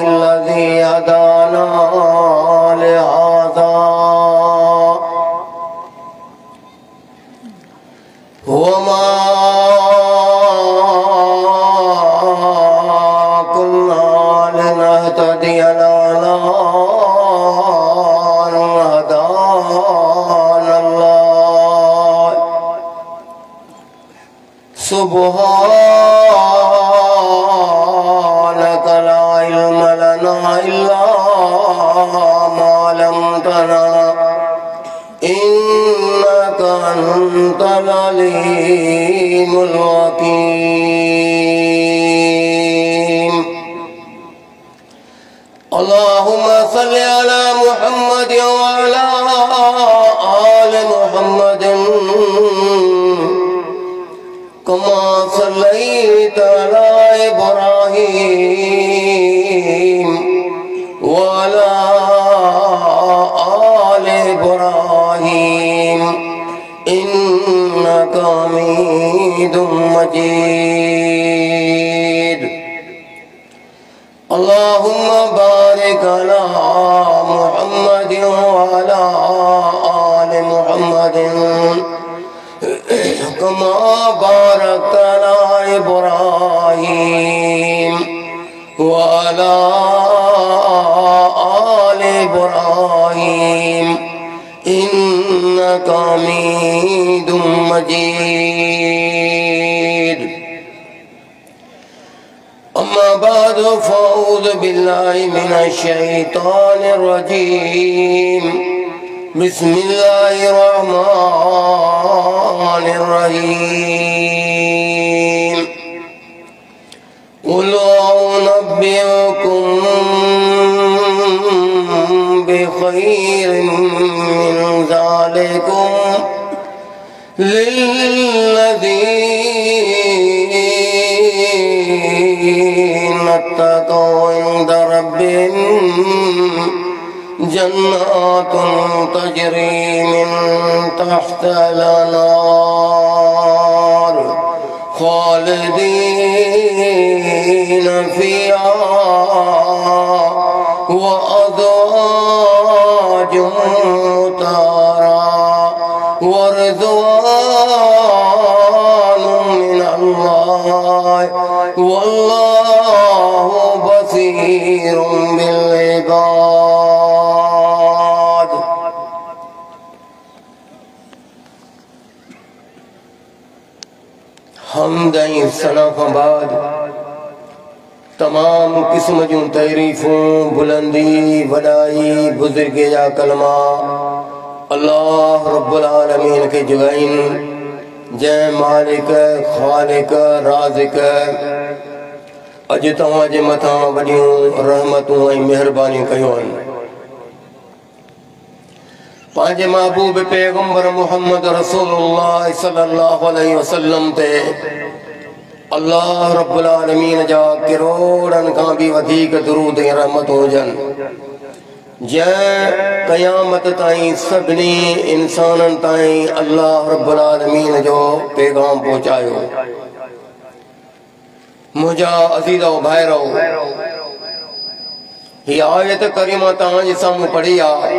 الذي هدانا لهذا وما كنا لنهتدي لولا أن هدانا الله سبحانك لا علم لنا إلا ما علمتنا إنك أنت العليم الحكيم. اللهم صل على محمد وعلى آل محمد كما صليت على إبراهيم وعلى آل إبراهيم إنك حميد مجيد. اللهم بارك على محمد وعلى آل محمد كما باركت على إبراهيم وعلى آل إبراهيم إنك حميد مجيد. أما بعد فأعوذ بالله من الشيطان الرجيم. بسم الله الرحمن الرحيم. قل أنبئكم بخير من ذلكم للذين اتقوا عند ربهم جنات تجري من تحت الأنهار خالدين فيها وأزواج مطهرة ورضوان من الله والله بصير بالعباد. हमदई सना बाद तमाम किस्म जूं तारीफ़ूं बुलंदी वॾाई बुज़ुर्गे जा कलमा अल्लाह रब्बुल आलमीन के जुगाइन जय मालिक खालिक राज़िक अज तव्हां जे मथां वॾियूं रहमतूं ऐं महिरबानियूं कयूं आहिनि। पांजे महबूब पैगंबर मोहम्मद रसूलुल्लाह सल्लल्लाहु अलैहि वसल्लम ते अल्लाह रब्बुल आलमीन जा करोड़नि खां भी वधीक दुरूद ऐं रहमतूं हुजनि जंहिं क़यामत ताईं सभिनी इंसाननि ताईं अल्लाह रब्बुल आलमीन जो पैगाम पहुचायो। मुंहिंजा अज़ीज़ो भाइरो हीअ आयत करीमा तव्हां जे साम्हूं पढ़ी आहे।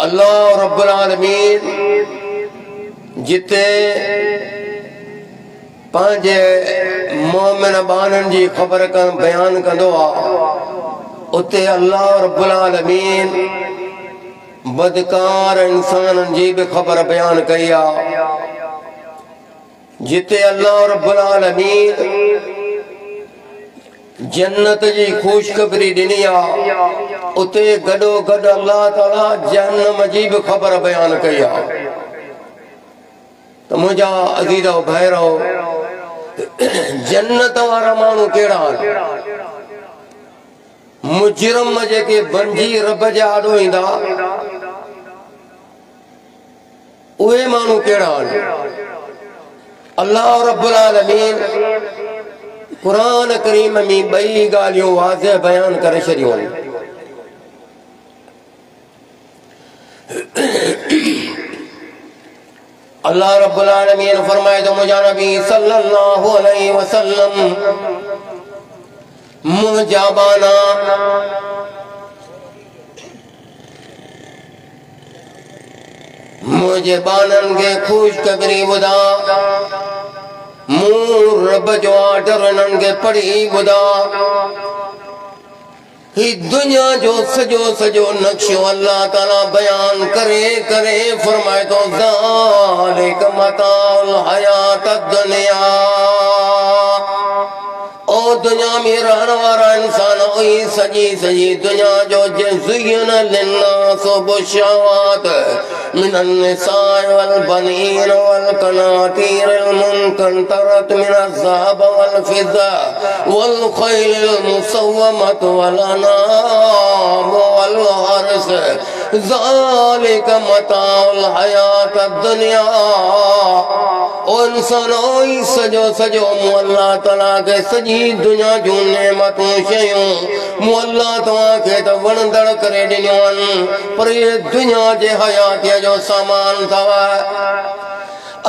अल्लाह रब्बुल आलमीन जिते पंहिंजे मोमिन बाननि जी ख़बर बयान कंदो आहे उते अल्लाह रब्बुल आलमीन बदकार इंसाननि जी भी ख़बर बयान कई आहे। जिते अल्लाह रब्बुल आलमीन जन्नत जी खुशखबरी ॾिनी आहे उते गॾो गॾु अल्लाह ताला जहन्नम जी भी ख़बर बयान कई आहे। त मुंहिंजा अज़ीज़ो भाइरो जन्नत वारा माण्हू कहिड़ा आहिनि? मुजरम जेके बंजी रब जे आॾो ईंदा उहे माण्हू कहिड़ा आहिनि? अल्लाह रब्बुल आलमीन कुरान करीम में ॿई ॻाल्हियूं वाज़ह बयान करे छॾियूं आहिनि। अल्लाह रब्बुल आलमीन फरमाए तो मुझा नबी सल्लल्लाहु अलैहि वसल्लम मुझा बाना मुझे बानन के खुशखबरी बुधा मूर रब जो आडरन के पढ़ी बुधा ही दुनिया जो सजो सजो नक्शो अल्लाह ताला बयान करे करे फरमाए तो ज़ालिक मताउल हयात दुनिया ओ दुनिया में रहने वाला इंसान वही सजी सजी दुनिया जो ज़ुय्यिना लिन्नास बिश्शहवात मिनन निसाइ वल बनीन वल कनातीरिल मुनक़न्तरत मिनज़ ज़हब वल फ़िज़्ज़ा वल ख़ैलिल मुसव्वमत वल अनाम वल हर्स ज़ालिक मताउल हयात दुनिया ओ इंसान ओई सजो सजो मु अल्लाह ताला के सजी दुनिया जूं नेमतूं शयूं मु अल्लाह तव्हां खे त वणंदड़ करे ॾिनियूं आहिनि पर ये दुनिया जे हयात जो सामान अथव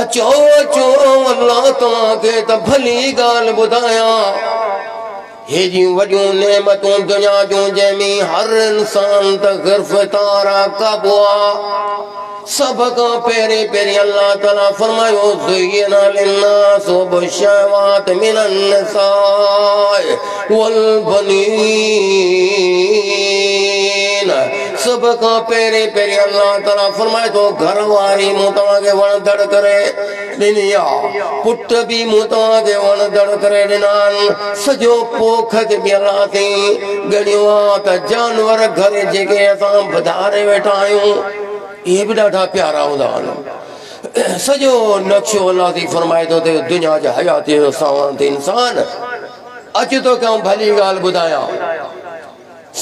अचो अचो अल्लाह तव्हां खे त भली ॻाल्हि ॿुधायां हे जी वॾियूं नेमतूं दुनिया जूं जंहिंमें हर इंसान त गिरफ़्तार काबू सब का पेरे पेरे अल्लाह ताला फरमायो ज़ुय्यिना लिन्नास बिश्शहवात मिनन निसाइ वल बनीन सब का पेरे पेरे अल्लाह ताला फरमाए तो घर वारी मूं तव्हांखे वणंदड़ करे ॾिनी आहे पुट बि मूं तव्हांखे वणंदड़ करे ॾिना आहिनि सॼो पोख खे बि अल्लाह थी ॻणियो आहे त जानवर घर जेके असां वधारे वेठा आहियूं ये भी ॾाढा प्यारा हूंदा आहिनि सॼो नक्शो अल्लाह थी फरमाए थो ते दुनिया जे हयाती जो सामान ते इंसान अच तो कयूं भली ॻाल्हि ॿुधायां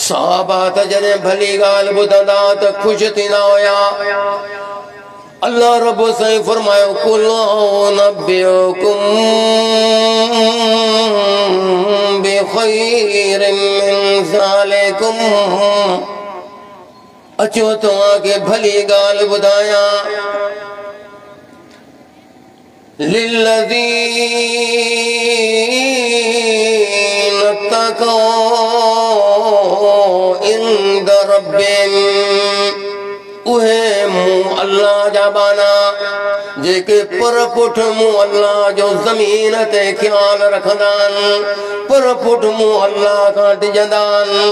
साहबा त जॾहिं भली ॻाल्हि ॿुधंदा त ख़ुशि थींदा हुया अल्लाह रब साईं फरमायो कुल नब्बिउकुम बिखैरिम मिन ज़ालिकुम अचो तव्हांखे भली ॻाल्हि ॿुधायां लिल्लज़ीन तक़ौ इंद रब्बिहिम उहे मूं अल्लाह जा बाना जेके पर पुठ मूं अल्लाह जो ज़मीन ते ख्याल रखंदा आहिनि पर पुठ मूं अल्लाह खां डिॼंदा आहिनि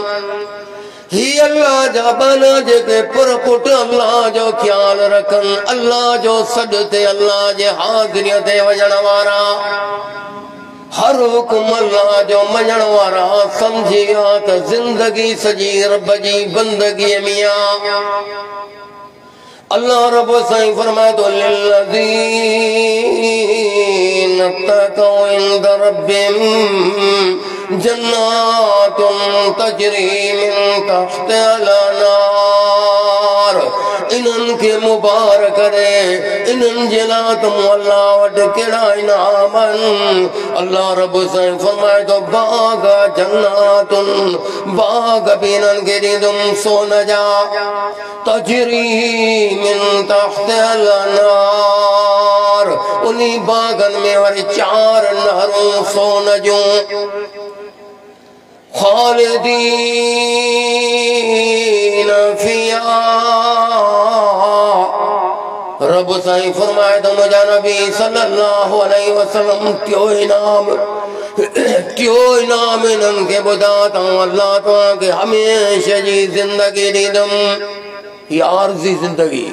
ही अल्लाह जा बाना जेके पर पुट अल्लाह जो ख्याल रखन अल्लाह जो सॾ ते अल्लाह जे हाज़िरीअ ते वञण वारा हर हुकुम अल्लाह जो मञण वारा समझी विया त ज़िंदगी सॼी रब जी बंदगीअ में आहे अल्लाह रब साईं फरमाए थो लिल्लज़ीन तक़ौ इंद रब्बिहिम जन्नातुन तजरी मिन तहतिहल अनार इन्हनि खे मुबारक करे इन्हनि जे लाइ त मूं अल्लाह वटि कहिड़ा इनाम आहिनि अल्लाह रब साईं फरमाए थो बाग़ जन्नातुन बाग़ बि इन्हनि खे ॾींदुमि सोन जा तजरी मिन तहतिहल अनार उन्ही बाग़नि में वरी 4 नहरूं सोन जूं खालिदीन फिहा रब साईं फरमाए तो मुझा नबी सल्लल्लाहु अलैहि वसल्लम क्यों इनाम इन्हनि खे ॿुधा त अल्लाह तव्हांखे हमेशह जी ज़िंदगी ॾींदुमि ही आरज़ी ज़िंदगी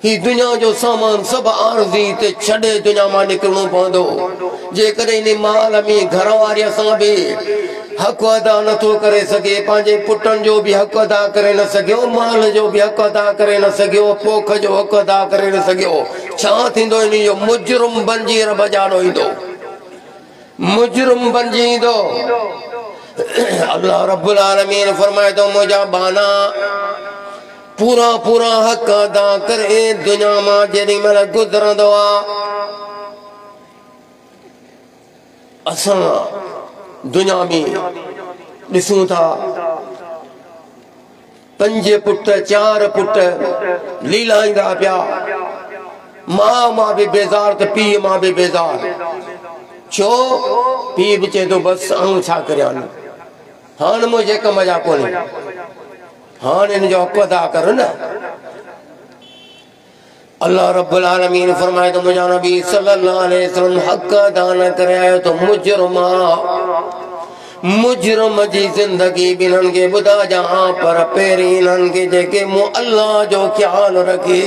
ही दुनिया जो सामान सब आरज़ी ते छॾे दुनिया मां निकिरणो पवंदो जेकॾहिं इन माल में घर वारीअ सां बि हक़ अदा नथो करे सघे पंहिंजे पुटनि जो बि हक़ अदा करे न सघियो माल जो बि हक़ अदा करे न सघियो पोख जो हक़ अदा करे न सघियो छा थींदो इन जो मुजरिम बणिजी रब जानो ईंदो मुजरिम बणिजी ईंदो अल्लाह रब्बुल आलमीन फरमाए थो मुंहिंजा बाना पूरा पूरा हक़ अदा करे दुनिया मां जेॾी महिल गुज़रंदो आहे असां दुनिया में ॾिसूं था 5 पुट 4 पुट लीलाईंदा पिया मां भी बेजार तो पी मां भी बेजार छो पी भी चे तो बस आऊं छा करया हान मुझे कम जा कोनी हान इन जो हक अदा कर ना अल्लाह रब्बुल आलमीन फरमाए तो मुझा नबी सल्लल्लाहु अलैहि वसल्लम हक अदा न करे तो मुजरम जी जिंदगी बिनन के बुधा जहां पर पेरी नन के जेके मु अल्लाह जो ख्याल रखे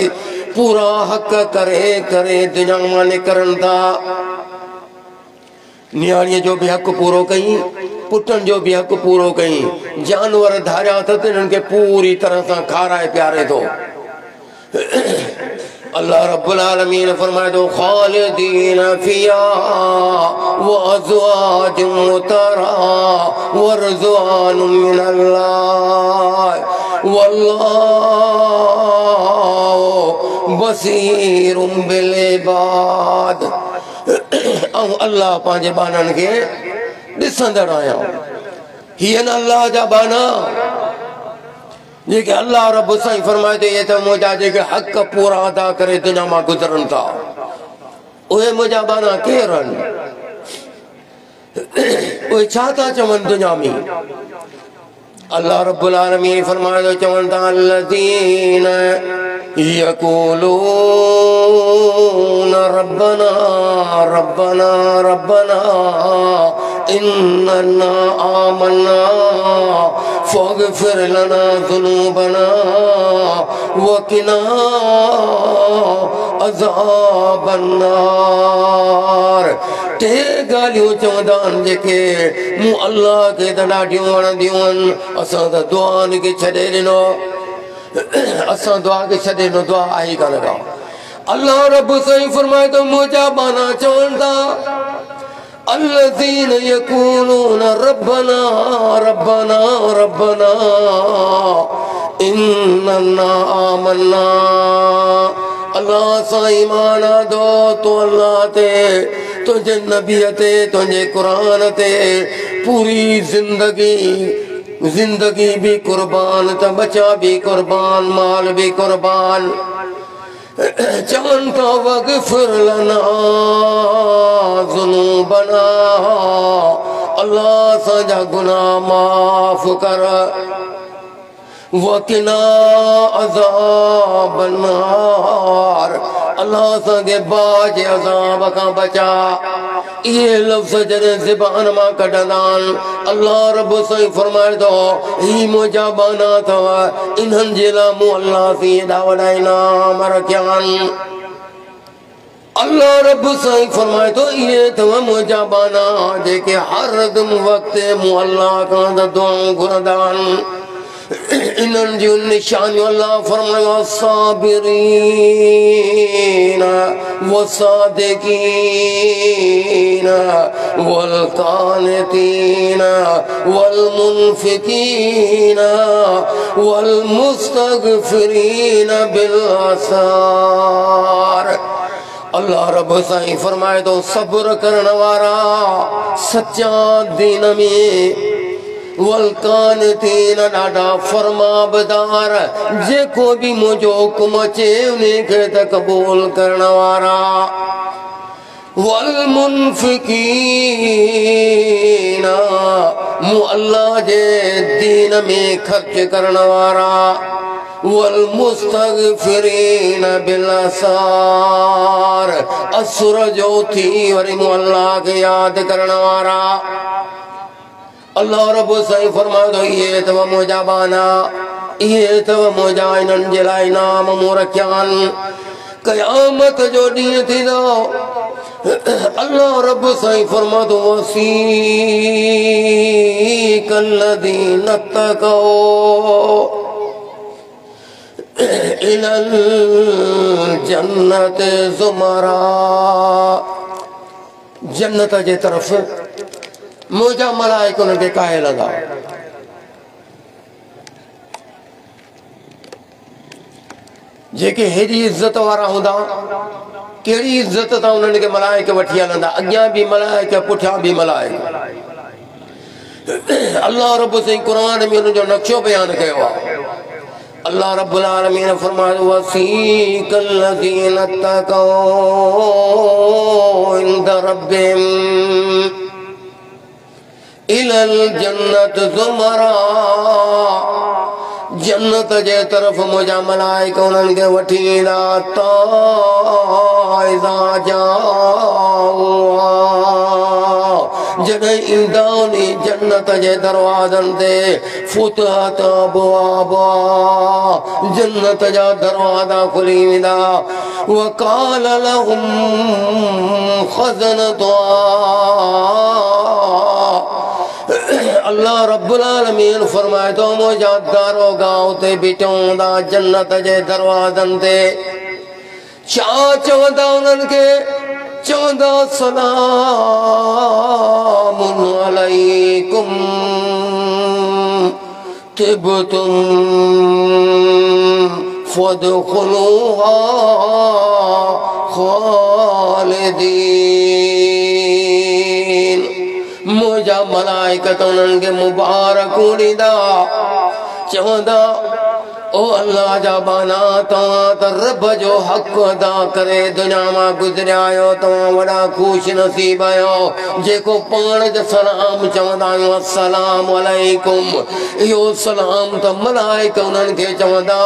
पूरा हक करे करे दुनिया में करन था न्याणी जो भी हक पूरो कई पुटन जो भी हक पूरो कई जानवर धारिया तो तिन के पूरी तरह से खाराए प्यारे तो अल्लाह रब्बुल आलमीन फरमाए तो खालिदीन फिया व अज़वाजुम मुतहरा व रिज़वानुम मिनल्लाह वल्लाहु बसीरुम बिल इबाद अल्लाह पांजे बानन के दिसंदड़ आया हियन अल्लाह जा बाना जेके अल्लाह रब साईं फरमाए तो ये तो मुझा जेके हक पूरा अदा करे दुनिया में गुजरन था ओए मुझा बाना केरन ओए छाता चवन दुनिया में अल्लाह रब्बुल आलमीन फरमाए तो चवन था अल्लज़ीन यक़ूलून रब्बना रब्बना रब्बना इन्नना आमन्ना फ़ग़फ़िर लना ज़ुनूबना वक़िना अज़ाबन्नार टे गालियों चवंदान जेके मु अल्लाह के ॾाढियूं वणंदियूं आहिनि असां त दुआन के छॾे ॾिनो असां दुआ के छॾे ॾिनो दुआ आई कान का अल्लाह रब साईं फरमाए तो मुझा बाना चवनि था अल्लज़ीन यक़ूलून रब्बना रब्बना रब्बना इन्नना आमन्ना अल्लाह सां ईमान दो तो अल्लाह ते तुझे नबी ते तुझे कुरान ते पूरी जिंदगी भी कुर्बान तो बचा भी कुर्बान माल भी कुर्बान चवन तो वग़फ़िर लना ज़ुनूबना अल्लाह साजा गुनाह माफ कर वक़िना अज़ाबन्नार अल्लाह सागे बाज अज़ाब का बचा ये लफ्ज़ जने ज़बान मां कढंदान अल्लाह रब साईं फरमाए तो ही मुझा बाना थवा इन्हन जेला मु अल्लाह सी दावड़ा इनाम रखयान अल्लाह रब साईं फरमाए तो ये थवा मुझा बाना जेके हर दम वक्त मु अल्लाह का दुआ घुरदान इन्हन जी निशानियों अल्लाह फरमाए साबिरीन वसादिकीन वलकानितीन वलमुनफिकीन वलमुस्तगफिरीन बिलअसार अल्लाह रब साईं फरमाए तो सब्र करण वारा सच्चा दीन में वलकानितीन ॾाढा फरमाबदार जेको भी मुझो हुकुम अचे उनखे त क़बूल करण वारा वलमुनफिकीन मु अल्लाह जे दीन में खर्च करण वारा वलमुस्तगफिरीन बिलअसार असुर जो थी वरी मु अल्लाह के याद करण वारा अल्लाह रब साईं फरमाए तो ये तव मुझा बाना ये तव मुझा इन्हनि जे लाइ इनाम मूं रखियान क़यामत जो ॾींहुं थींदो अल्लाह रब साईं फरमाए तो वसीक़ल्लज़ीन तक़ौ इलल जन्नत ज़ुमरा जन्नत जे तरफ मुझा मलाइकों ने काहे लगा जेके हेड़ी इज्जत वारा हुंदा केड़ी इज्जत था उन्हनि के मलाइक वठी हलंदा अॻियां भी मलाइक पुठियां भी मलाइक अल्लाह रब साईं कुरान में उन जो नक्शो बयान कयो आहे अल्लाह रब्बुल आलमीन ने फरमाया वसीकल लज़ीना तक़ौ इंद रब्बिहिम इलल जन्नत ज़ुमरा। जन्नत जे तरफ मुझा मलाइका उन्हनि खे वठी ईंदा इज़ा जाऊहा जॾहिं ईंदा उन जन्नत जे दरवाज़नि ते फुतहत अबवाबा जन्नत जा दरवाज़ा खुली वेंदा वक़ाल लहुम ख़ज़नतुहा। अल्लाह रब्बुल आलमीन फरमाए तो मुझा दारोगा उते बीठो हूंदा जन्नत जे दरवाज़नि ते छा चवंदा उन्हनि खे चवंदा सलामुन अलैकुम तिबतुम फदखुलूहा खालिदीन। मुझा मलाइकत उन्हनि खे मुबारकूं ॾींदा चवंदा ओ अल्लाह जा बाना तव्हां त रब जो हक़ अदा करे दुनिया मां गुज़रिया आहियो तव्हां वॾा ख़ुश नसीब आहियो जेको पाण जो सलाम चवंदा आहियूं अस्सलाम अलैकुम। इहो सलाम त मलाइका उन्हनि खे चवंदा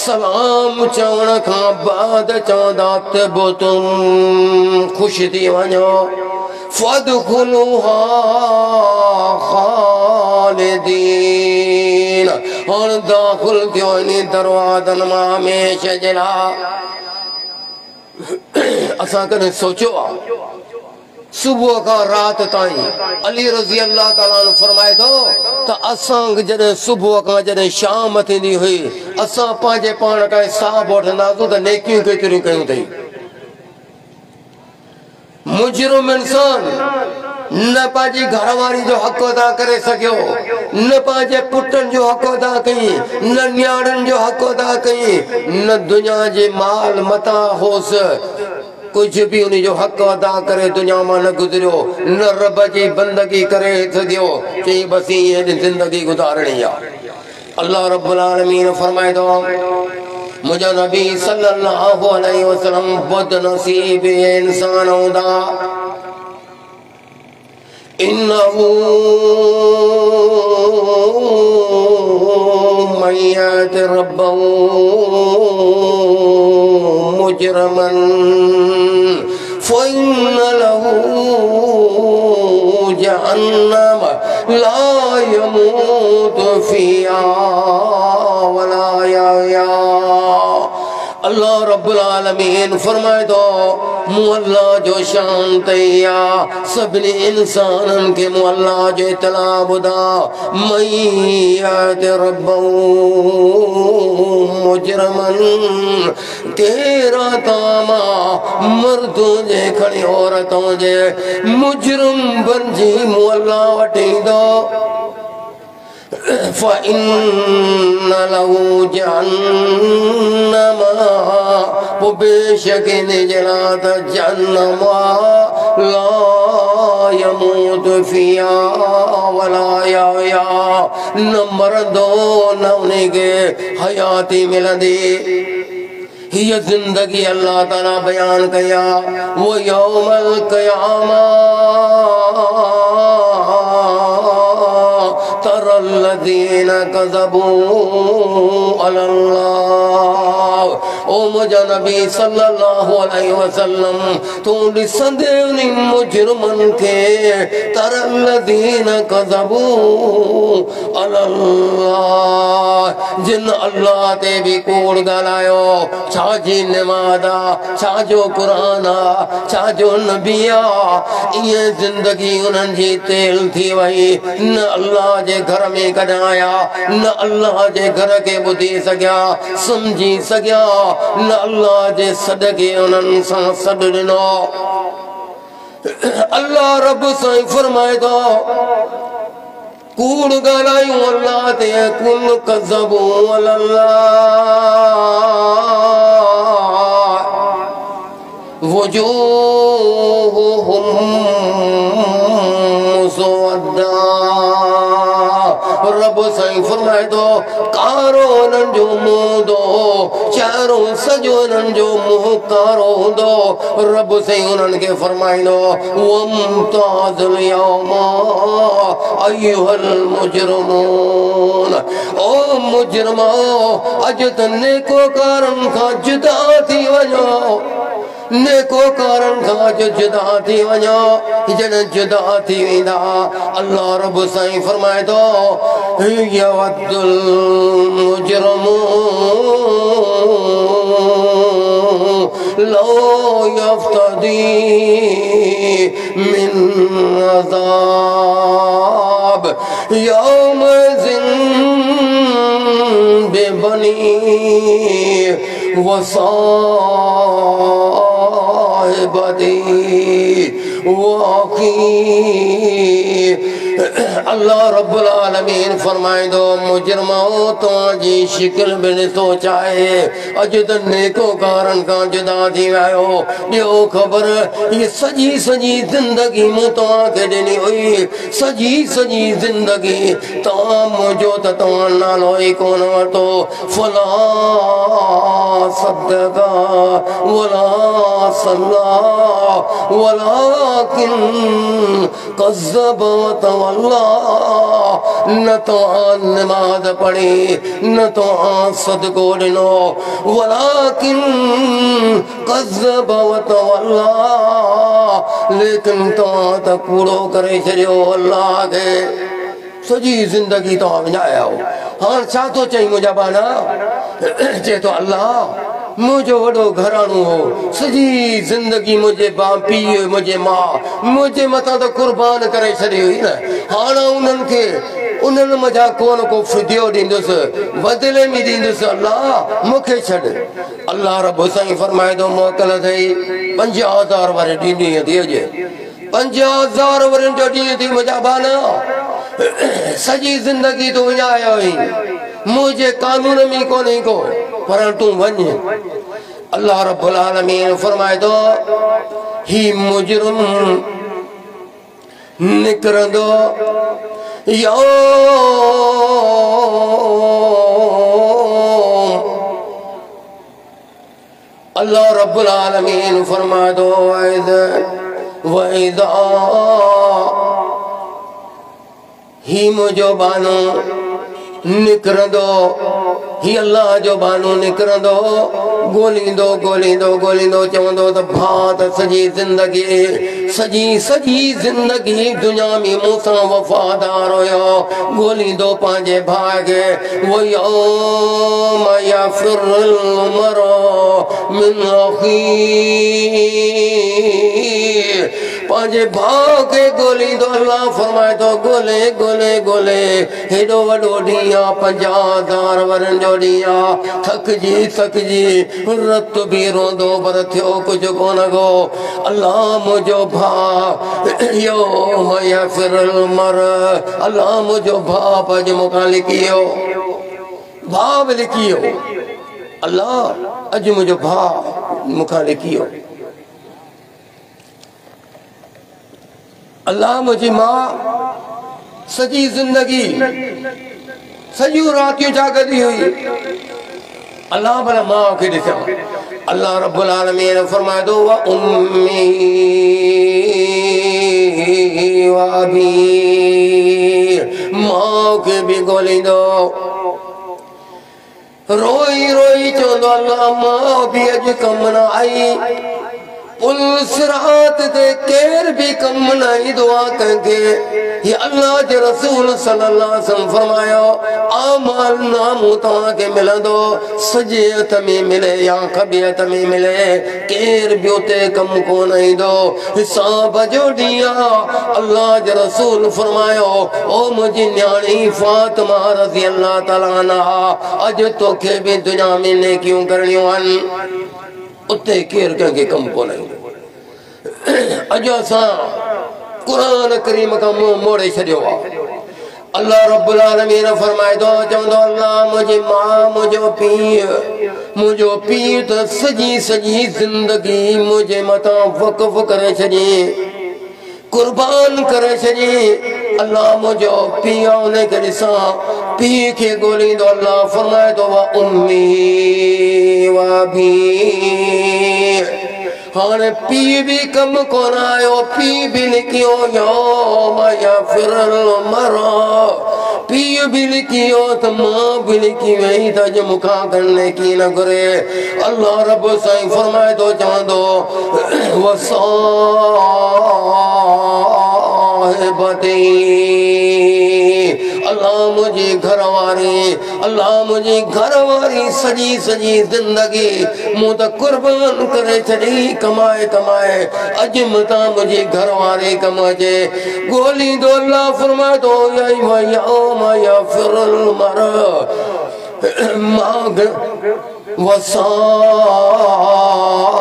सलाम चवण खां बाद चवंदा तिबतुम ख़ुशि थी वञो फदखुलूहा खालिदीन। हाणे दाख़िल थियो इन दरवाज़नि मां हमेशह जे लाइ। असां कॾहिं सोचियो आहे सुबुह खां राति ताईं अली रज़ी अल्लाह ताला अन्हु फरमाए थो त असां जॾहिं सुबुह खां जॾहिं शाम थींदी हुई असां पंहिंजे पाण खां हिसाब वठंदासीं त नेकियूं केतिरियूं कयूं अथई। मुजरिम इंसान न पंहिंजी घरवारी जो हक़ अदा करे सघियो न पंहिंजे पुटनि जो हक़ अदा कई न न्याणियुनि जो हक़ अदा कई न दुनिया जे माल मता होसि कुछ भी उन जो हक़ अदा करे दुनिया में न गुजरियो न रब जी बंदगी करे सघियो चई बस ये जिंदगी गुजारणी है। अल्लाह रब्बुल आलमीन फरमाए दो मुझा नबी सल्लल्लाहु अलैहि वसल्लम बदनसीब इंसान होंदा इन्नहु मय्यत रब्बहु मुजरमन फइन्न लहू जहन्नम ला यमूत फिहा वला यहया। अल्लाह रब्बुल आलमीन फरमाए दो मुअल्ला जो शान तैया सभिनी इंसानन के मुअल्ला जो इतला बुदा मय्यत रब्बहु मुजरमन केरा तामा मर्दों जे खड़ी औरतों जे मुजरम बनजी मुअल्ला वठींदो फ़इन्न लहू जहन्नम बेशक निजलात जहन्नम ला यमूत फिहा वला यहया न मरदो न उनके हयाती मिलंदी। ये जिंदगी अल्लाह ताला बयान कया वो यौमल क़यामा तरल्लज़ीन कज़बू अलल्लाह। ओ मुझा नबी सल्लल्लाहु अलैहि वसल्लम तू ॾिसंदे उन मुजरिमन खे तरल्लज़ीन कज़बू अलल्लाह जिन अल्लाह ते भी कूड़ ॻाल्हायो छा जी निमाज़ आ छा जो क़ुरान आ छा जो नबी आ इएं ज़िंदगी उन्हनि जी तेल थी वई न अल्लाह जे घर में कॾहिं आया न अल्लाह जे घर के ॿुधी सघिया समझी सघिया न अल्लाह जे सॾ खे उन्हनि सां सॾु ॾिनो। अल्लाह रब साईं फरमाए थो कूड़ ॻाल्हायूं अल्लाह ते कुल कज़बू अलल्लाह वजूहुहुम मुस्वद्दा। रब साईं साईं फरमाए थो कारो उन्हनि जो मुंहुं हूंदो चहिरो सॼो उन्हनि जो मुंहुं कारो हूंदो रब साईं उन्हनि खे फरमाईंदो वमताज़ुल यौमा अय्युहल मुजरिमून ओ मुजरिमो अॼु त नेकोकारनि खां जुदा थी वञो नेकोकारनि खां जुदा थी वञो जॾहिं जुदा थी वेंदा अल्लाह रब साईं फरमाए थो यवद्दुल मुजरिमू लो यफ्तदी मिन अज़ाब यौमइज़िन बेबनी वसाहिबती वाक़ी अल्लाह रब्बुल आलमीन फरमाइंदो मुजरिमो तुंहिंजी शिकिल बि ॾिसो चाहे अॼु त नेकोकारनि खां जुदा थी वियो ॾियो ख़बर हीअ सॼी ज़िंदगी मूं तव्हांखे ॾिनी हुई सॼी ज़िंदगी तव्हां मुंहिंजो त तव्हां नालो ई कोन वरितो फला सदका वला सल्ला वलाकिन कज़्ज़ब न तो नमाज पढ़ी न तो सदको ॾिनो वलाकिन कज़्ज़ब वतवल्ला लेकिन तव्हां त कूड़ो करे छॾियो अल्लाह खे सॼी ज़िंदगी तव्हां विञाया हो हाणे छा थो चई मुंहिंजा बाना चए थो अल्लाह मुंहिंजो वॾो घराणो हो सॼी ज़िंदगी मुंहिंजे बाप पीउ मुंहिंजे माउ मुंहिंजे मथां त क़ुर्बान करे छॾी हुई न हाणे उन्हनि खे उन्हनि मथां कोन को फिदियो ॾींदुसि बदिले में ॾींदुसि अल्लाह मूंखे छॾ अल्लाह रब साईं फरमाए थो मोकल अथई 50,000 वारे ॾींहुं थी अॼु 50,000 वरनि जो ॾींहुं थी मुंहिंजा बाना सॼी ज़िंदगी तूं विञायो हुई मुंहिंजे कानून में कोन्हे को पर तूं वञ अल्लाह रब्बुल आलमीन फरमाए थो ही मुजरिम निकिरंदो अल्लाह रब्बुल आलमीन फरमाए थो वइज़ा ही मुंहिंजो बानो निकिरंदो ही अल्लाह जो बानो निकिरंदो ॻोल्हींदो ॻोल्हींदो ॻोल्हींदो चवंदो त भाउ त सॼी ज़िंदगी दुनिया में मूंसां वफ़ादार हुयो ॻोल्हींदो पंहिंजे भाउ खे वयौम यफ़िरुल मरउ मिन अख़ीह पंहिंजे भाउ खे ॻोल्हींदो अल्लाह फरमाए थो ॻोल्हे ॻोल्हे ॻोल्हे हेॾो वॾो ॾींहुं आहे 50,000 वरनि जो ॾींहुं आहे थकिजी रत बि रोंदो पर थियो कुझु कोन को अल्लाह मुंहिंजो भाउ यौम यफ़िरुल मरउ अल्लाह मुंहिंजो भाउ अॼु मूंखां लिकी वियो भाउ बि लिकी वियो अल्लाह अॼु मुंहिंजो भाउ मूंखां लिकी वियो अल्लाह मुंहिंजी मां सॼी ज़िंदगी सॼियूं रातियूं जाॻंदी हुई अल्लाह भला माउ खे ॾिसां अल्लाह रब्बुल आलमीन फरमाए थो व उम्मी व अबी माउ खे बि ॻोल्हींदो रोई रोई चवंदो अल्लाह माउ बि अॼु कमु न आई सिरात ते केर भी कम नहीं दुआ कंगे ये अल्लाह के रसूल सल्लल्लाहु अलैहि वसल्लम फरमायो आमाल नामो तव्हांखे मिलंदो सजे हथ में मिले या खबे हथ में मिले केर भी उते कम कोन ईंदो हिसाब जो ॾींहुं अल्लाह के रसूल फरमायो ओ मुंहिंजी न्याणी फातिमा रज़ी अल्लाह ताला अन्हा अॼु तोखे भी दुनिया में नेकियूं करणियूं आहिनि उते केर कंहिंखे कम कोन ईंदो अॼु असां कुरान करीम खां मुंहुं मोड़े छॾियो आहे अल्लाह रब्बुल आलमीन फरमाए थो चवंदो अल्लाह मुंहिंजी माउ मुंहिंजो पीउ त सॼी ज़िंदगी मुंहिंजे मथां वक़फ़ करे छॾी कुर्बान करे छॾी अल्लाह मुंहिंजो पीउ उनखे ॾिसां पी खे ॻोल्हींदो अल्लाह फरमाए थो व उम्मी व अबी हाणे पी भी कम कोन आयो पी भी लिखियो यौम यफिरुल मरअ पी भी लिखियो त मां भी लिखी वई त अॼु मूंखां करने की न घुरे अल्लाह रब साईं फरमाए थो चवंदो वसाहिबती अल्लाह मुझे घरवारी सजी जिंदगी मूं त कुर्बान करे छॾी कमाए अॼु मता मुझे घरवारी कम अचे ॻोल्हींदो अल्लाह फरमाए थो यौम यफिरुल मरअ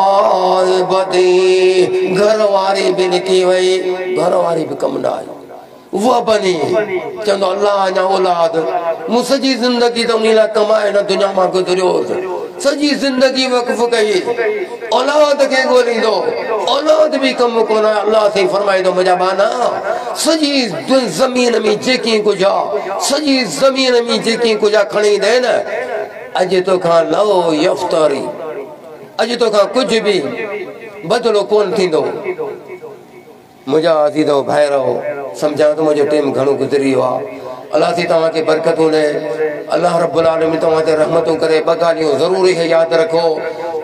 वसाहिबती घरवारी भी निकी वई घरवारी भी कम न आई वो बनी चंदो अल्लाह अञा औलाद मूं सॼी ज़िंदगी त उन लाइ कमाए न दुनिया मां गुज़रियो सॼी ज़िंदगी वक़फ़ कई औलाद खे ॻोल्हींदो औलाद बि कम कोन आहे अल्लाह साईं फरमाईंदो मुंहिंजा बाना सॼी ज़मीन में जेकी कुझु आहे सॼी ज़मीन में जेकी कुझु आहे खणी ईंदे न अॼु तोखां लो यफ्तारी अॼु तोखां कुझु बि बदिलो कोन थींदो मुझा अज़ीज़ो भाइरो समझा तो मुझे टाइम घणो गुज़री वियो आहे अल्लाह सी तव्हांखे बरकतूं ॾे अल्लाह रब्बुल आलमीन तव्हां ते रहमतूं करे ॿ ॻाल्हियूं ज़रूरी है यादि रखो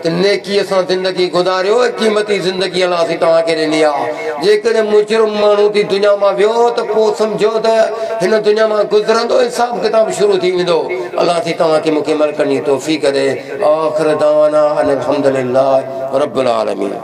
त नेकीअ सां ज़िंदगी गुज़ारियो क़ीमती ज़िंदगी अल्लाह सी तव्हांखे ॾिनी आहे जेकॾहिं मुजरिम माण्हू थी दुनिया मां वियो त पोइ सम्झो त हिन दुनिया मां गुज़रंदो हिसाब किताब शुरू थी वेंदो अल्लाह सी तव्हांखे मुकमल करणी तौफ़ीक़ ॾे आख़िर दावाना अनिल हम्दुलिल्लाह रब्बिल आलमीन।